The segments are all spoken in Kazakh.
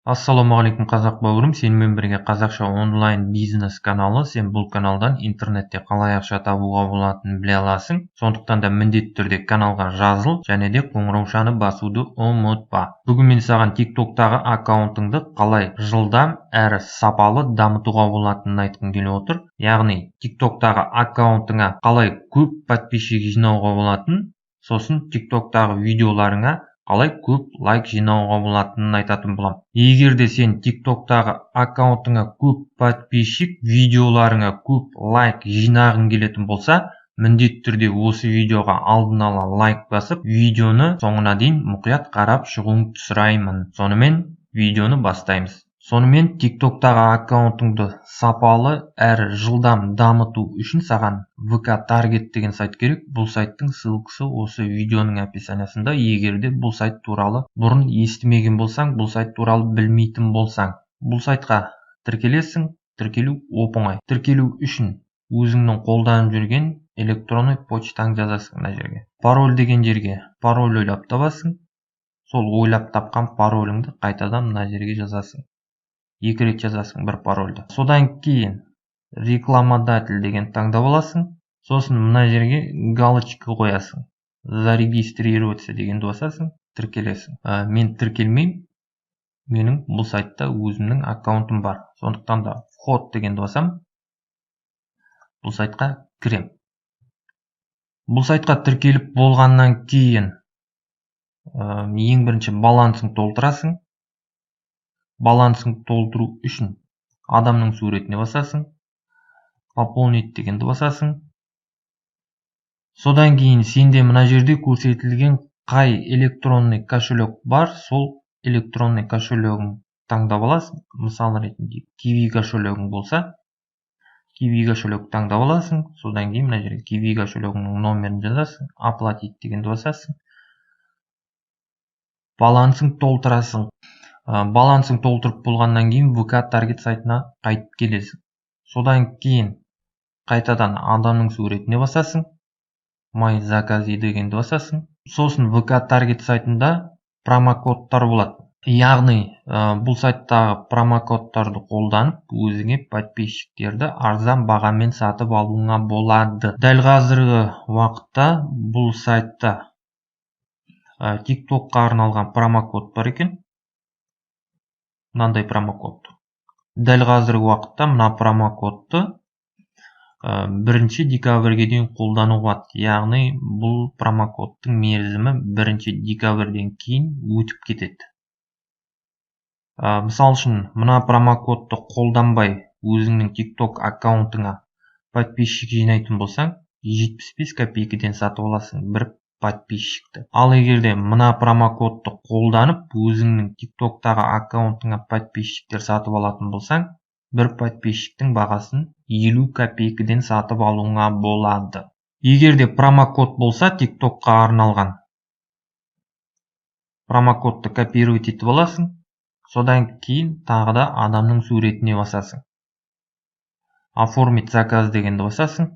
Ассалаумағалейкум қазақ бауырым, сенімен бірге қазақша онлайн бизнес каналы. Сен бұл каналдан интернетте қалай ақша табуға болатынын біле аласың. Сондықтан да міндетті түрде каналға жазыл және де қоңыраушаны басуды ұмытпа. Бүгін мен саған TikToktағы аккаунтыңды қалай жылдам әрі сапалы дамытуға болатынын айтқым келіп отыр. Яғни TikToktағы аккаунтыңа қалай көп подписчик жинауға болатынын, сосын TikToktағы видеоларыңа қалай көп лайк жинауға болатынын айтатын боламын. Егер де сен TikToktағы аккаунтыңа көп подписчик, видеоларыңа көп лайк жинағың келетін болса, міндетті түрде осы видеоға алдын ала лайк басып, видеоны соңына дейін мұқият қарап шығуыңды сұраймын. Сонымен видеоны бастаймыз. Сонымен TikToktағы аккаунтыңды сапалы әрі жылдам дамыту үшін саған VK Target деген сайт керек. Бұл сайттың ссылкасы осы видеоның описаниясында. Егер де бұл сайт туралы бұрын естімеген болсаң, бұл сайт туралы білмейтін болсаң, бұл сайтқа тіркелесің. Тіркелу оп-оңай. Тіркелу үшін өзіңнің қолданып жүрген электронный почтаң жазасың мына жерге. Пароль деген жерге пароль ойлап табасың. Сол ойлап тапқан пароліңді қайтадан мына жерге жазасың. 2 рет жазасың бір парольді. Содан кейін рекламодатель деген таңдап аласың. Сосын мына жерге галочка қоясың. Зарегистрироваться дегенді басасың, тіркелесің. Мен тіркелмеймін. Менің бұл сайтта өзімнің аккаунтым бар. Сондықтан да вход дегенді басам. Бұл сайтқа кірем. Бұл сайтқа тіркеліп болғаннан кейін ең бірінші балансың толтырасың. Балансың толтыру үшін адамның суретіне басасың. Пополнить дегенді басасың. Содан кейін сенде мына жерде көрсетілген қай электронный кошелек бар, сол электронный кошелегін таңдап аласың. Мысалы ретінде Kiwi кошелегің болса, Kiwi кошелек таңдап аласың. Содан кейін мына жерге Kiwi кошелегінің номерін жазасың. Оплатить дегенді басасың. Балансың толтырасың. Балансың толтырып болғаннан кейін VK Target сайтына қайтып келесің. Содан кейін қайтадан адамның суретіне басасың. Мои заказы дегенді басасың. Сосын VK Target сайтында промокодтар болады. Яғни бұл сайттағы промокодтарды қолданып, өзіңе подписчиктерді арзан бағамен сатып алуыңа болады. Дәл қазіргі уақытта бұл сайтта TikTokқа арналған промокод бар екен. Мынандай промокод. Дәл қазіргі уақытта мына промокодты 1 декабрьге дейін қолдануға болады. Яғни бұл промокодтың мерзімі 1 декабрьден кейін өтіп кетеді. Мысал үшін, мына промокодты қолданбай өзіңнің TikTok аккаунтыңа подписчик жинайтын болсаң, 75 копейкеден сатып аласың бір подписчикті. Ал егерде мына промокодты қолданып өзіңнің TikToktағы аккаунтыңа подписчиктер сатып алатын болсаң, бір подписчиктің бағасын 50 копейкеден сатып алуыңа болады. Егерде промокод болса TikTokқа арналған, промокодты копировать етіп аласың. Содан кейін тағы да адамның суретіне басасың. Оформить заказ дегенді басасың.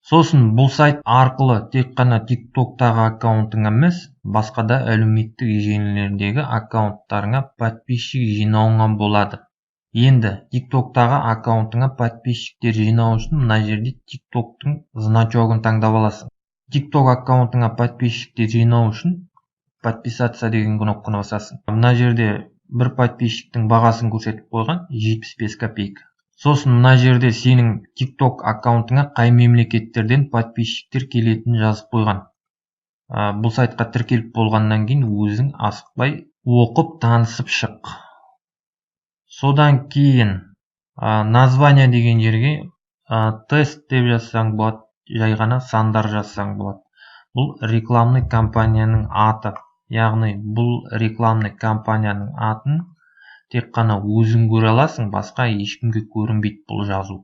Сосын бұл сайт арқылы тек қана TikToktағы аккаунтыңа емес, басқа да әлеуметтік желілердегі аккаунттарыңа подписчик жинауыңа болады. Енді TikToktағы аккаунтыңа подписчиктер жинау үшін мына жерде TikToktың значогын таңдап аласың. TikTok аккаунтыңа подписчиктер жинау үшін подписаться деген кнопканы басасың. Мына жерде бір подписчиктің бағасын көрсетіп қойған 75 копейка. Сосын мына жерде сенің TikTok аккаунтыңа қай мемлекеттерден подписчиктер келетінін жазып қойған. Бұл сайтқа тіркеліп болғаннан кейін өзің асықпай оқып танысып шық. Содан кейін название деген жерге тест деп жазсаң болады, жай ғана сандар жазсаң болады. Бұл рекламный компанияның аты. Яғни бұл рекламный компанияның атын тек қана өзің көре аласың, басқа ешкімге көрінбейді бұл жазу.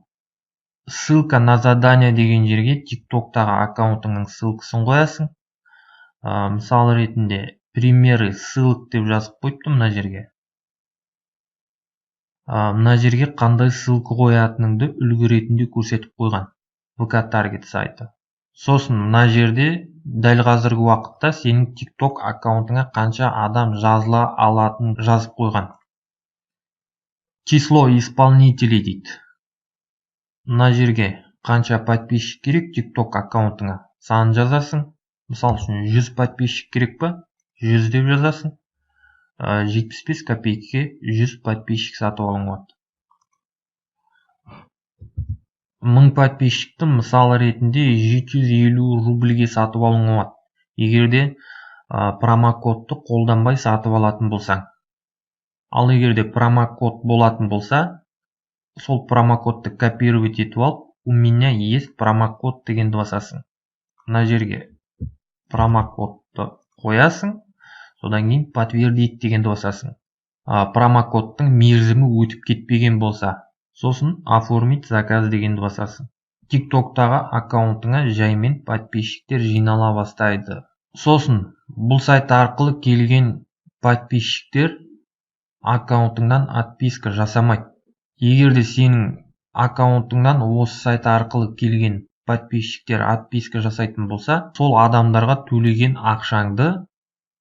Ссылка на задание деген жерге TikToktағы аккаунтыңның ссылкасын қоясың. Мысалы ретінде примеры ссылок деп жазып қойыпты мына жерге. Мына жерге қандай ссылка қоятыныңды үлгі ретінде көрсетіп қойған VK Target сайты. Сосын мына жерде дәл қазіргі уақытта сенің TikTok аккаунтыңа қанша адам жазыла алатынын жазып қойған. число исполнителей дейді. Мына жерге қанша подписчик керек TikTok аккаунтыңа санын жазасың. Мысал үшін 100 подписчик керек па? 100 деп жазасың. 75 копейкеге 100 подписчик сатып алуыңа болады. 1000 подписчикті мысалы ретінде 750 рубльге сатып алуыңа болады. Егерде промокодты қолданбай сатып алатын болсаң. Ал егерде промокод болатын болса, сол промокодты копировать етіп алып, у меня есть промокод дегенді басасың. Мына жерге промокодты қоясың, содан кейін подтвердить дегенді басасың. Промокодтың мерзімі өтіп кетпеген болса, сосын оформить заказ дегенді басасың. TikToktағы аккаунтыңа жаймен подписчиктер жинала бастайды. Сосын бұл сайт арқылы келген подписчиктер аккаунтыңнан отписка жасамайды. Егерде сенің аккаунтыңнан осы сайт арқылы келген подписчиктер отписка жасайтын болса, сол адамдарға төлеген ақшаңды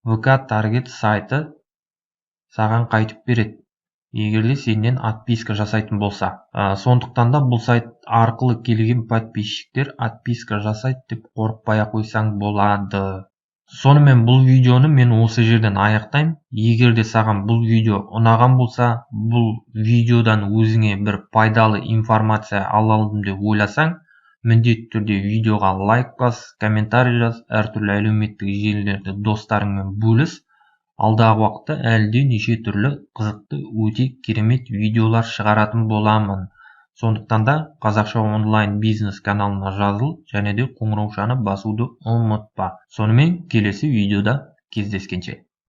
VK Target сайты саған қайтып береді. Егерде сенен отписка жасайтын болса. Сондықтан да бұл сайт арқылы келген подписчиктер отписка жасайды деп қорықпай қойсаң болады. Сонымен бұл видеоны мен осы жерден аяқтаймын. Егерде саған бұл видео ұнаған болса, бұл видеодан өзіңе бір пайдалы информация ала алдым деп ойласаң, міндетті түрде видеоға лайк бас, комментарий жаз, әртүрлі әлеуметтік желілерде достарыңмен бөліс. Алдағы уақытта әлде неше түрлі қызықты өте керемет видеолар шығаратын боламын. Сондықтан да қазақша онлайн бизнес каналына жазыл, және де қоңыраушаны басуды ұмытпа. Сонымен келесі видеода кездескенше.